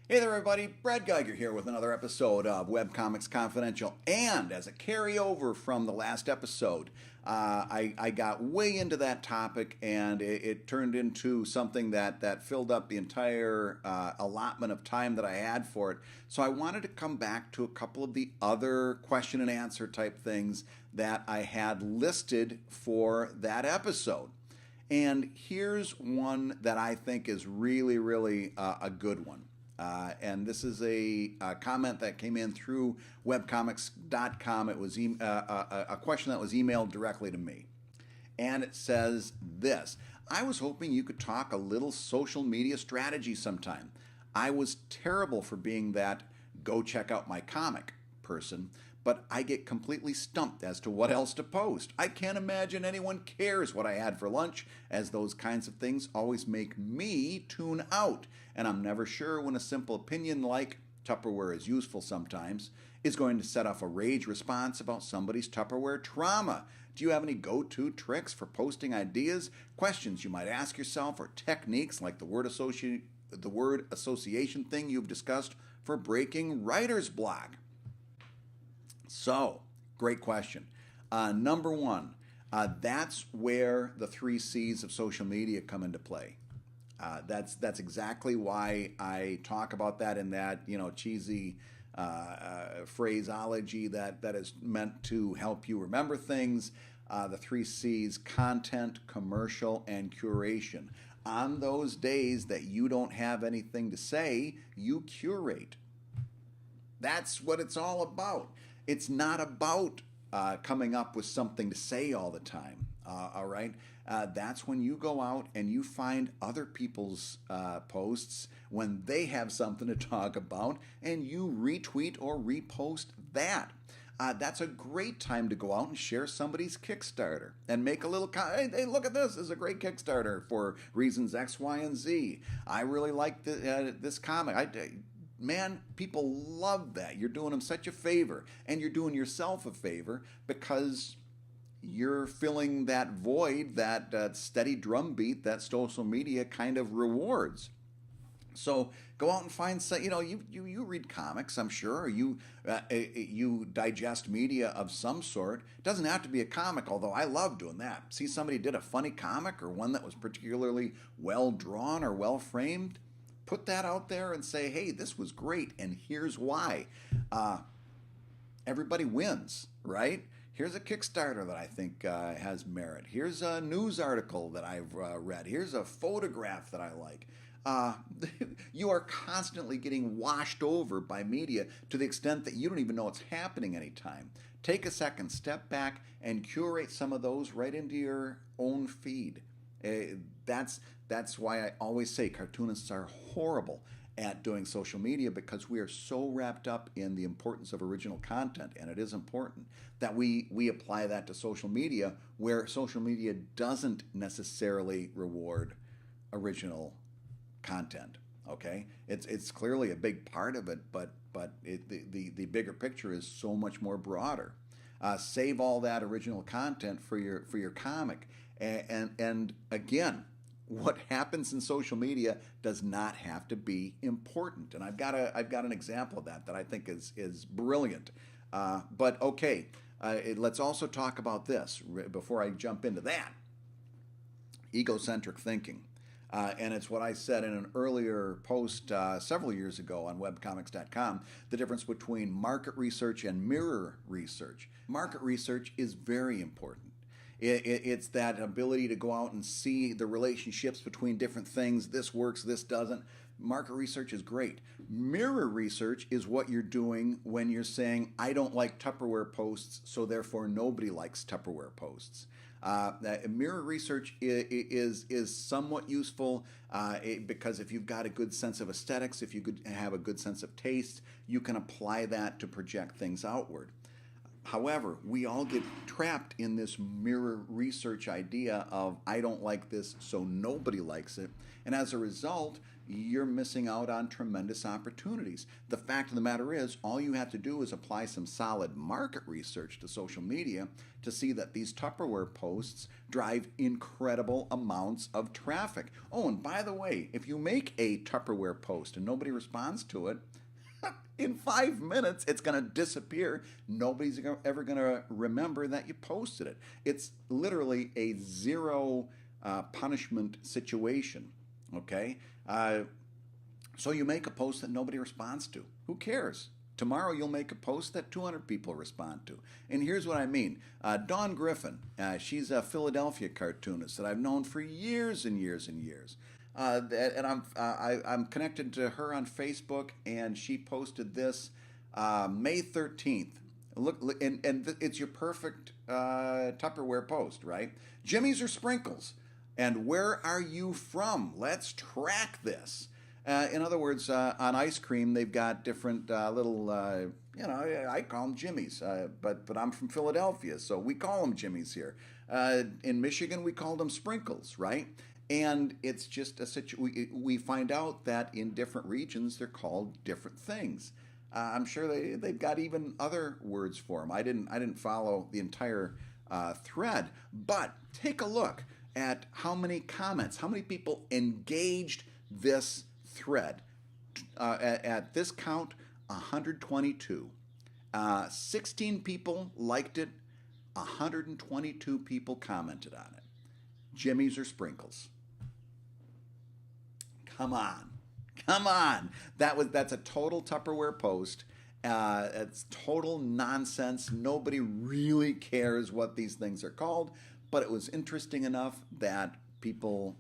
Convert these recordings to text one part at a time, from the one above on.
Hey there, everybody. Brad Geiger here with another episode of Webcomics Confidential. And as a carryover from the last episode, I got way into that topic, and it turned into something that filled up the entire allotment of time that I had for it. So I wanted to come back to a couple of the other question and answer type things that I had listed for that episode. And here's one that I think is really a good one. And this is a comment that came in through webcomics.com. It was a question that was emailed directly to me. And it says this: I was hoping you could talk a little social media strategy sometime. I was terrible for being that go check out my comic person, but I get completely stumped as to what else to post. I can't imagine anyone cares what I had for lunch, as those kinds of things always make me tune out. And I'm never sure when a simple opinion like Tupperware is useful sometimes is going to set off a rage response about somebody's Tupperware trauma. Do you have any go-to tricks for posting ideas, questions you might ask yourself, or techniques like the word association thing you've discussed for breaking writer's block? So, great question. Number one, that's where the three C's of social media come into play. That's exactly why I talk about that in that cheesy phraseology that is meant to help you remember things. The three C's: content, commercial, and curation. On those days that you don't have anything to say, you curate. That's what it's all about. It's not about coming up with something to say all the time. All right? That's when you go out and you find other people's posts when they have something to talk about, and you retweet or repost that. That's a great time to go out and share somebody's Kickstarter and make a little hey, look at this. This is a great Kickstarter for reasons X, Y, and Z. I really like this comic. Man, people love that. You're doing them such a favor, and you're doing yourself a favor because you're filling that void, that steady drumbeat that social media kind of rewards. So go out and find some. You read comics, I'm sure. Or you digest media of some sort. It doesn't have to be a comic, although I love doing that. See somebody did a funny comic or one that was particularly well drawn or well framed. Put that out there and say, hey, this was great, and here's why. Everybody wins, right? Here's a Kickstarter that I think has merit. Here's a news article that I've read. Here's a photograph that I like. You are constantly getting washed over by media to the extent that you don't even know it's happening anytime. Take a second, step back, and curate some of those right into your own feed. That's why I always say cartoonists are horrible at doing social media, because we are so wrapped up in the importance of original content, and it is important that we apply that to social media, where social media doesn't necessarily reward original content. Okay, it's clearly a big part of it, but the bigger picture is so much more broader. Save all that original content for your comic, and again, what happens in social media does not have to be important. And I've got an example of that I think is brilliant. But okay, let's also talk about this before I jump into that. Egocentric thinking. And it's what I said in an earlier post several years ago on webcomics.com, the difference between market research and mirror research. Market research is very important. It's that ability to go out and see the relationships between different things. This works, this doesn't. Market research is great. Mirror research is what you're doing when you're saying, I don't like Tupperware posts, so therefore nobody likes Tupperware posts. Mirror research is somewhat useful because if you've got a good sense of aesthetics, if you have a good sense of taste, you can apply that to project things outward. However, we all get trapped in this mirror research idea of I don't like this, so nobody likes it. And as a result, you're missing out on tremendous opportunities. The fact of the matter is, all you have to do is apply some solid market research to social media to see that these Tupperware posts drive incredible amounts of traffic. Oh, and by the way, if you make a Tupperware post and nobody responds to it, in 5 minutes, it's going to disappear. Nobody's ever going to remember that you posted it. It's literally a zero punishment situation, okay? So you make a post that nobody responds to. Who cares? Tomorrow you'll make a post that 200 people respond to. And here's what I mean. Dawn Griffin, she's a Philadelphia cartoonist that I've known for years and years and years. And I'm connected to her on Facebook, and she posted this May 13th. Look, and it's your perfect Tupperware post, right? Jimmy's or sprinkles? And where are you from? Let's track this. In other words, on ice cream, they've got different little, I call them Jimmy's, but I'm from Philadelphia, so we call them Jimmy's here. In Michigan, we call them sprinkles, right? And it's just we find out that in different regions, they're called different things. I'm sure they've got even other words for them. I didn't follow the entire thread, but take a look at how many comments, how many people engaged this thread. At this count, 122. 16 people liked it, 122 people commented on it. Jimmy's or sprinkles? Come on. That's a total Tupperware post. It's total nonsense. Nobody really cares what these things are called, but it was interesting enough that people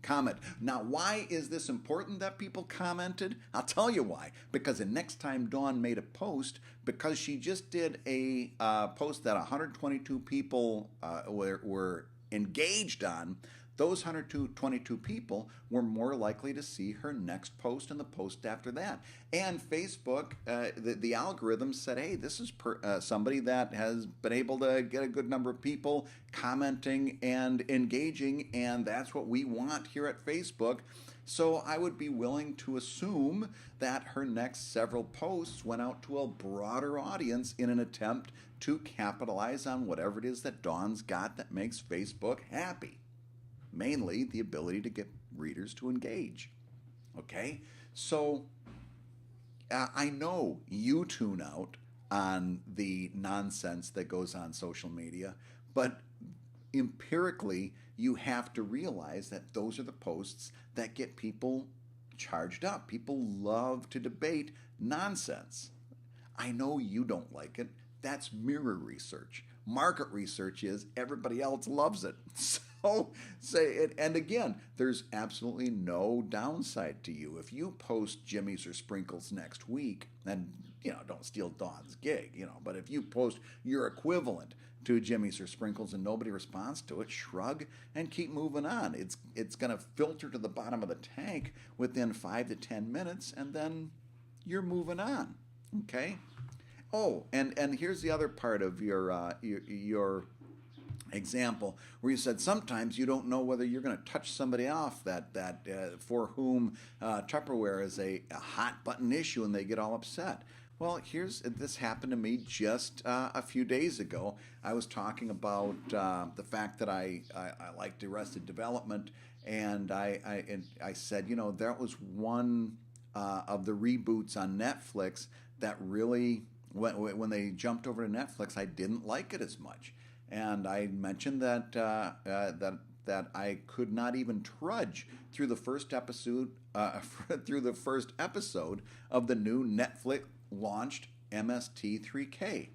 comment. Now, why is this important that people commented? I'll tell you why. Because the next time Dawn made a post, because she just did a post that 122 people were engaged on, those 122 people were more likely to see her next post and the post after that. And Facebook, the algorithm said, hey, this is somebody that has been able to get a good number of people commenting and engaging, and that's what we want here at Facebook. So I would be willing to assume that her next several posts went out to a broader audience in an attempt to capitalize on whatever it is that Dawn's got that makes Facebook happy. Mainly the ability to get readers to engage. Okay? So I know you tune out on the nonsense that goes on social media, but empirically, you have to realize that those are the posts that get people charged up. People love to debate nonsense. I know you don't like it. That's mirror research. Market research is everybody else loves it. So say it, and again, there's absolutely no downside to you. If you post Jimmy's or Sprinkles next week, and don't steal Dawn's gig, but if you post your equivalent to Jimmy's or Sprinkles and nobody responds to it, shrug and keep moving on. It's going to filter to the bottom of the tank within 5 to 10 minutes, and then you're moving on. Okay? Oh, and here's the other part of your example where you said sometimes you don't know whether you're going to touch somebody off that for whom Tupperware is a hot button issue and they get all upset. Well, this happened to me just a few days ago. I was talking about the fact that I liked Arrested Development, and I said, that was one of the reboots on Netflix that really, when they jumped over to Netflix, I didn't like it as much. And I mentioned that I could not even trudge through the first episode of the new Netflix launched MST3K.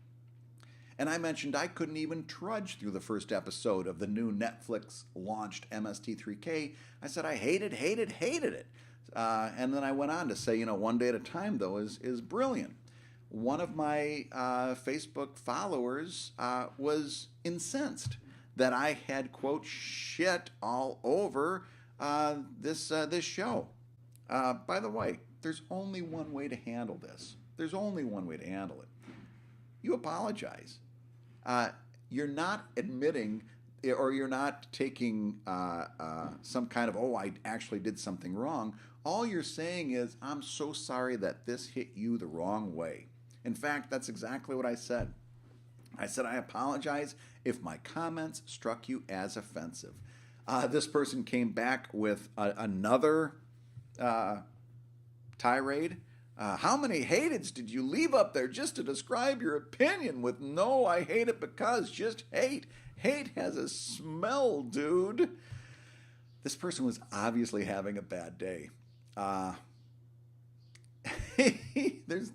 And I mentioned I couldn't even trudge through the first episode of the new Netflix launched MST3K. I said I hated it. And then I went on to say, one day at a time, though, is brilliant. One of my Facebook followers was incensed that I had, quote, shit all over this show. By the way, there's only one way to handle this. There's only one way to handle it. You apologize. You're not admitting or you're not taking some kind of, oh, I actually did something wrong. All you're saying is, I'm so sorry that this hit you the wrong way. In fact, that's exactly what I said. I said, I apologize if my comments struck you as offensive. This person came back with another tirade. How many hateds did you leave up there just to describe your opinion with no, I hate it because, just hate. Hate has a smell, dude. This person was obviously having a bad day. there's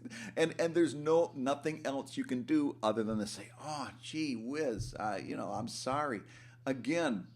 nothing else you can do other than to say, oh, gee whiz, I'm sorry. Again,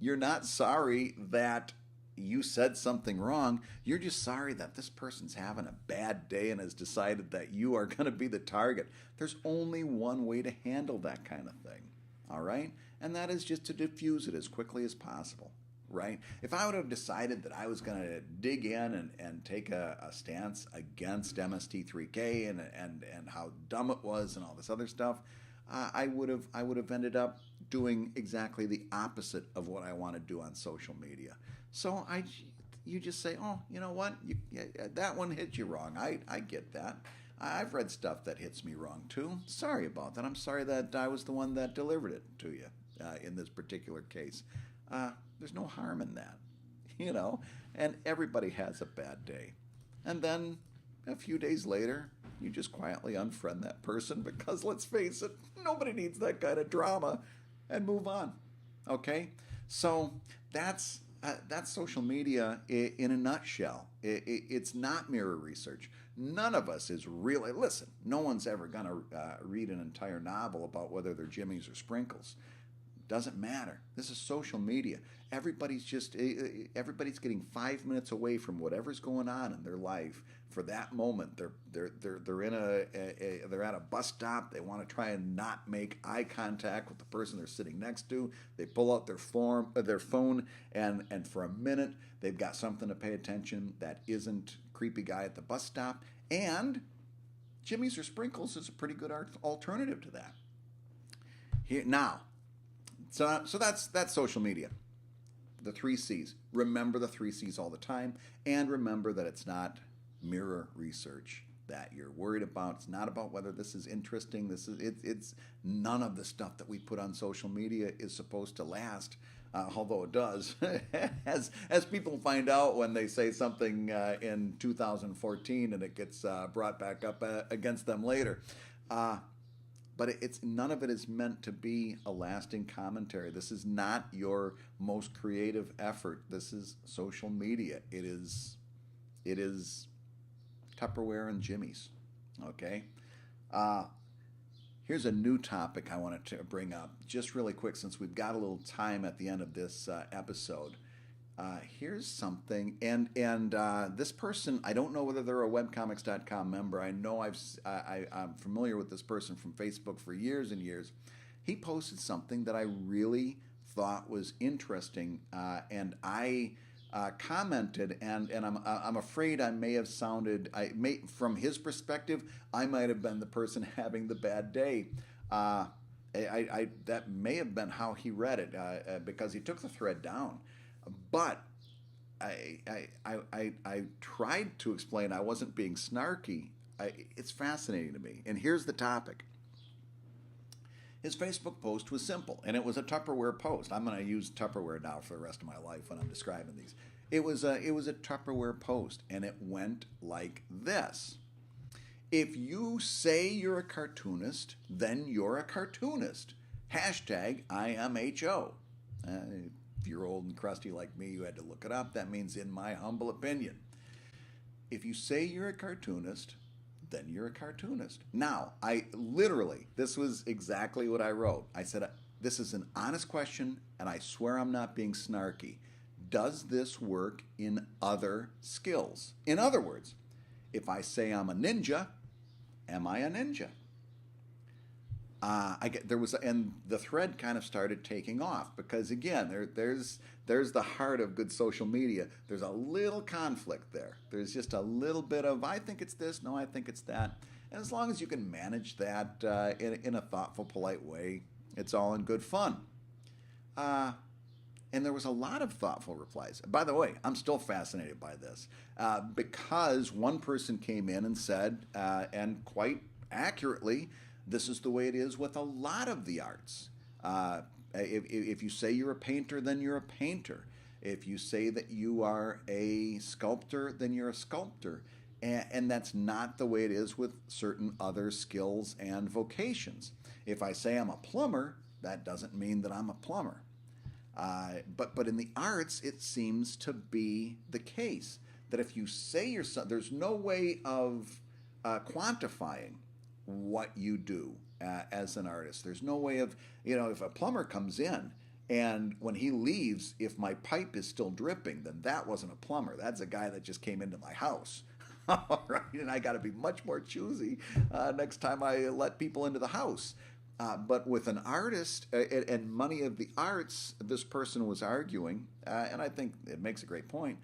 you're not sorry that you said something wrong. You're just sorry that this person's having a bad day and has decided that you are going to be the target. There's only one way to handle that kind of thing, all right? And that is just to diffuse it as quickly as possible, right? If I would have decided that I was going to dig in and take a stance against MST3K and how dumb it was and all this other stuff, I would have ended up doing exactly the opposite of what I want to do on social media. So you just say, oh, you know what? That one hit you wrong. I get that. I've read stuff that hits me wrong too. Sorry about that. I'm sorry that I was the one that delivered it to you in this particular case. There's no harm in that, and everybody has a bad day. And then a few days later, you just quietly unfriend that person because, let's face it, nobody needs that kind of drama, and move on. Okay? So that's social media in a nutshell. It's not mirror research. None of us is really, listen, no one's ever going to read an entire novel about whether they're Jimmies or Sprinkles. Doesn't matter. This is social media. Everybody's getting 5 minutes away from whatever's going on in their life for that moment. They're at a bus stop. They want to try and not make eye contact with the person they're sitting next to. They pull out their phone, and for a minute they've got something to pay attention that isn't creepy guy at the bus stop. And Jimmy's or Sprinkles is a pretty good alternative to that. Here now. So that's social media. The 3 C's. Remember the 3 C's all the time, and remember that it's not mirror research that you're worried about. It's not about whether this is interesting. It's none of the stuff that we put on social media is supposed to last, although it does, as people find out when they say something in 2014 and it gets brought back up against them later. But none of it is meant to be a lasting commentary. This is not your most creative effort. This is social media. It is Tupperware and Jimmy's. Okay? Here's a new topic I wanted to bring up just really quick since we've got a little time at the end of this episode. Here's something, and this person, I don't know whether they're a webcomics.com member. I know I'm familiar with this person from Facebook for years and years. He posted something that I really thought was interesting, and I commented, and I'm afraid I may have sounded, from his perspective, I might have been the person having the bad day. That may have been how he read it, because he took the thread down. But I tried to explain I wasn't being snarky. It's fascinating to me. And here's the topic. His Facebook post was simple, and it was a Tupperware post. I'm going to use Tupperware now for the rest of my life when I'm describing these. It was a Tupperware post, and it went like this. If you say you're a cartoonist, then you're a cartoonist. #IMHO. If you're old and crusty like me, you had to look it up. That means in my humble opinion. If you say you're a cartoonist, then you're a cartoonist. Now, this was exactly what I wrote. I said, this is an honest question, and I swear I'm not being snarky. Does this work in other skills? In other words, if I say I'm a ninja, am I a ninja? And the thread kind of started taking off because, again, there's the heart of good social media. There's a little conflict there. There's just a little bit of, I think it's this, no, I think it's that. And as long as you can manage that in a thoughtful, polite way, it's all in good fun. And there was a lot of thoughtful replies. By the way, I'm still fascinated by this because one person came in and said, and quite accurately, this is the way it is with a lot of the arts. If you say you're a painter, then you're a painter. If you say that you are a sculptor, then you're a sculptor. And that's not the way it is with certain other skills and vocations. If I say I'm a plumber, that doesn't mean that I'm a plumber. But in the arts, it seems to be the case that if you say you're, there's no way of quantifying what you do as an artist. There's no way of, if a plumber comes in and when he leaves, if my pipe is still dripping, then that wasn't a plumber. That's a guy that just came into my house. All right, and I got to be much more choosy next time I let people into the house. But with an artist and many of the arts, this person was arguing, and I think it makes a great point.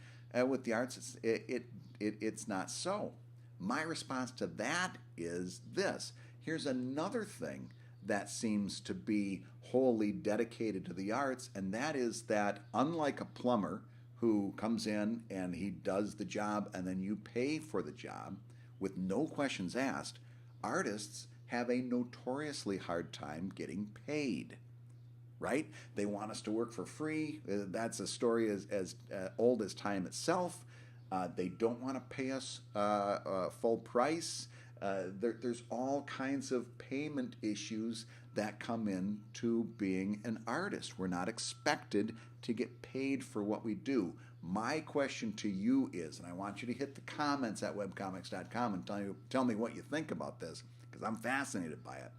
With the arts, it's not so. My response to that is this. Here's another thing that seems to be wholly dedicated to the arts, and that is that unlike a plumber who comes in and he does the job and then you pay for the job with no questions asked, artists have a notoriously hard time getting paid, right? They want us to work for free. That's a story as old as time itself. They don't want to pay us full price. There's all kinds of payment issues that come into being an artist. We're not expected to get paid for what we do. My question to you is, and I want you to hit the comments at webcomics.com and tell me what you think about this, because I'm fascinated by it.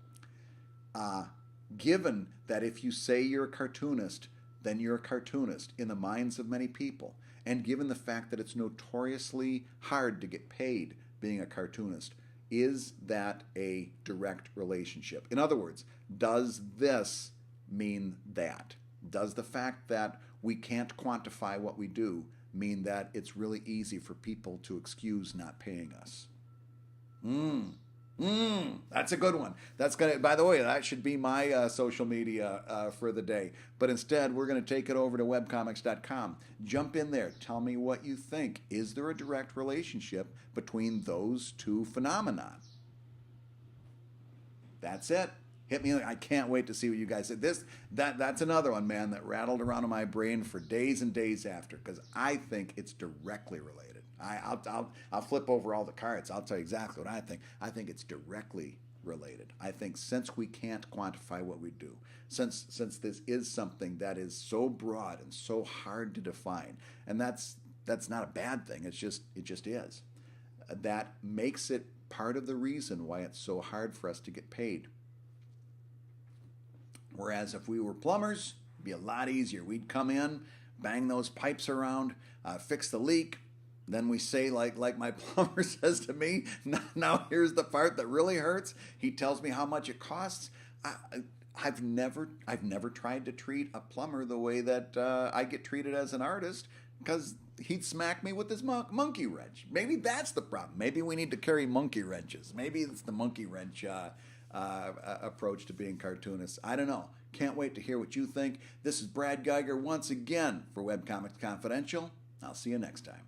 Given that if you say you're a cartoonist, then you're a cartoonist in the minds of many people, and given the fact that it's notoriously hard to get paid being a cartoonist, is that a direct relationship? In other words, does this mean that? Does the fact that we can't quantify what we do mean that it's really easy for people to excuse not paying us? That's a good one. That's gonna. By the way, that should be my social media for the day. But instead, we're going to take it over to webcomics.com. Jump in there. Tell me what you think. Is there a direct relationship between those two phenomena? That's it. Hit me. I can't wait to see what you guys say. That's another one, man, that rattled around in my brain for days and days after, because I think it's directly related. I'll flip over all the cards. I'll tell you exactly what I think. I think it's directly related. I think since we can't quantify what we do, since this is something that is so broad and so hard to define, and that's not a bad thing. It just is. That makes it part of the reason why it's so hard for us to get paid. Whereas if we were plumbers, it'd be a lot easier. We'd come in, bang those pipes around, fix the leak. Then we say, like my plumber says to me, now here's the part that really hurts. He tells me how much it costs. I've never tried to treat a plumber the way that I get treated as an artist, because he'd smack me with his monkey wrench. Maybe that's the problem. Maybe we need to carry monkey wrenches. Maybe it's the monkey wrench approach to being cartoonists. I don't know. Can't wait to hear what you think. This is Brad Geiger once again for Webcomics Confidential. I'll see you next time.